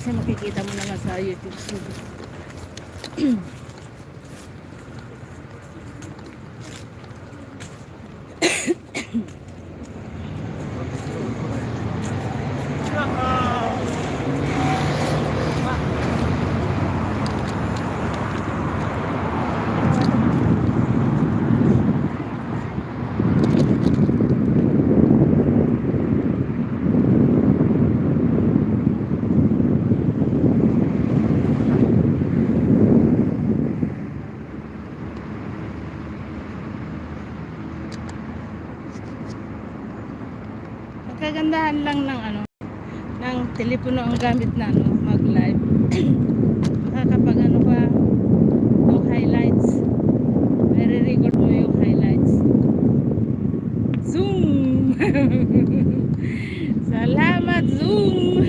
kasi makikita mo naman sa YouTube. Kagandahan lang ng ng telepono ang gamit na mag-live. Makakapag ka yung highlights. May-record mo yung highlights. Zoom! Salamat Zoom!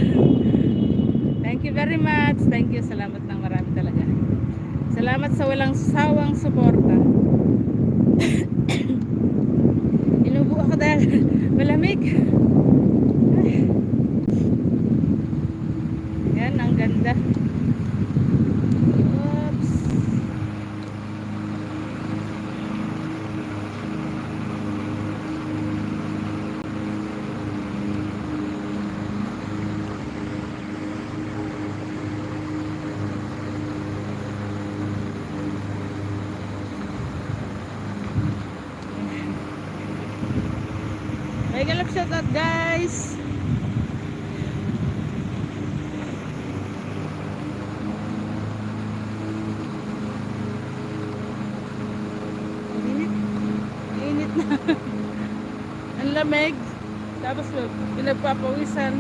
Thank you very much. Thank you. Salamat ng marami talaga. Salamat sa walang sawang suporta. Inubo ako dahil malamig. Yan, ang ganda. Oops. May galap shoutout guys. Init na. Ang lamig. Tapos pinagpapawisan.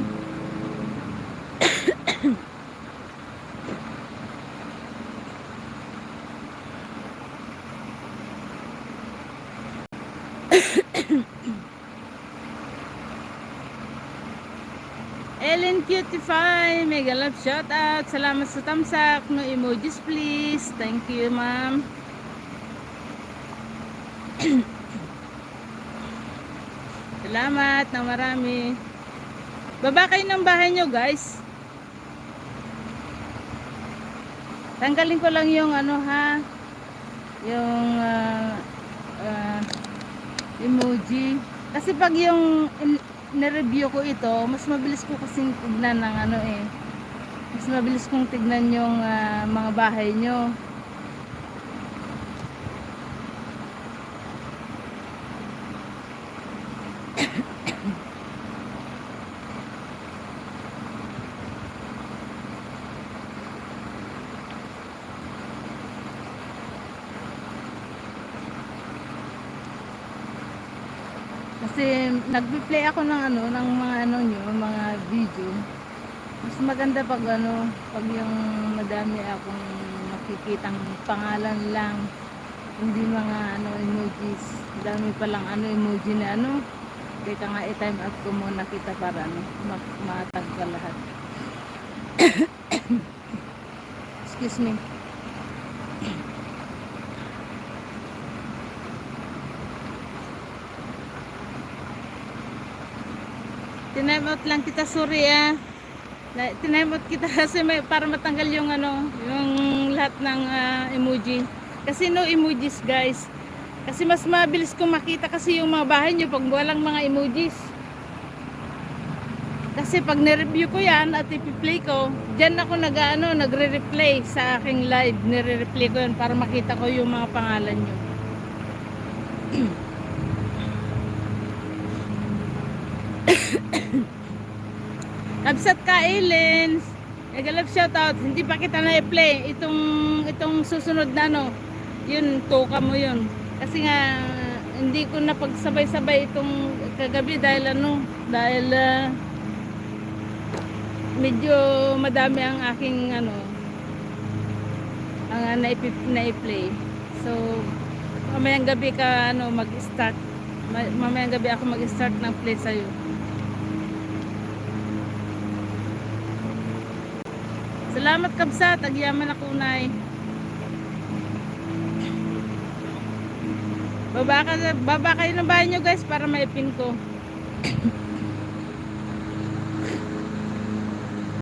Ellen Cutify, mega love shoutout. Salamat sa tamsak. No emojis please. Thank you ma'am. Salamat na marami. Baba kayo ng bahay nyo guys. Tanggalin ko lang yung yung emoji. Kasi pag yung na-review ko ito, mas mabilis ko kasing tignan ng mas mabilis kong tignan yung mga bahay nyo. Kasi nagpi-play ako ng ng mga nyo, mga video. Mas maganda pag pag yung madami akong makikitang pangalan lang, hindi mga emojis. Dami pa lang emoji na Teka nga i-time out ko muna kita para matag ka lahat. Excuse me. Time out lang kita, sorry time out kita kasi para matanggal yung yung lahat ng emoji. Kasi no emojis guys. Kasi mas mabilis kong makita kasi yung mga bahay nyo pag walang mga emojis. Kasi pag nireview ko yan at ipi-play ko, dyan ako nagre-replay sa aking live. Nire-replay ko yan para makita ko yung mga pangalan nyo. Absat ka Ellen. Nagalap shoutout. Hindi pa kita na-play itong susunod na yun, toka mo yun. Kasi nga hindi ko na pagsabay-sabay itong kagabi dahil dahil medyo madami ang aking ang na-play. So mamayang gabi ka mag-start. Mamayang gabi ako mag-start ng play sa'yo. Salamat kabsat, agyaman ako unay. Baba kayo ng bahay nyo guys para maipin ko.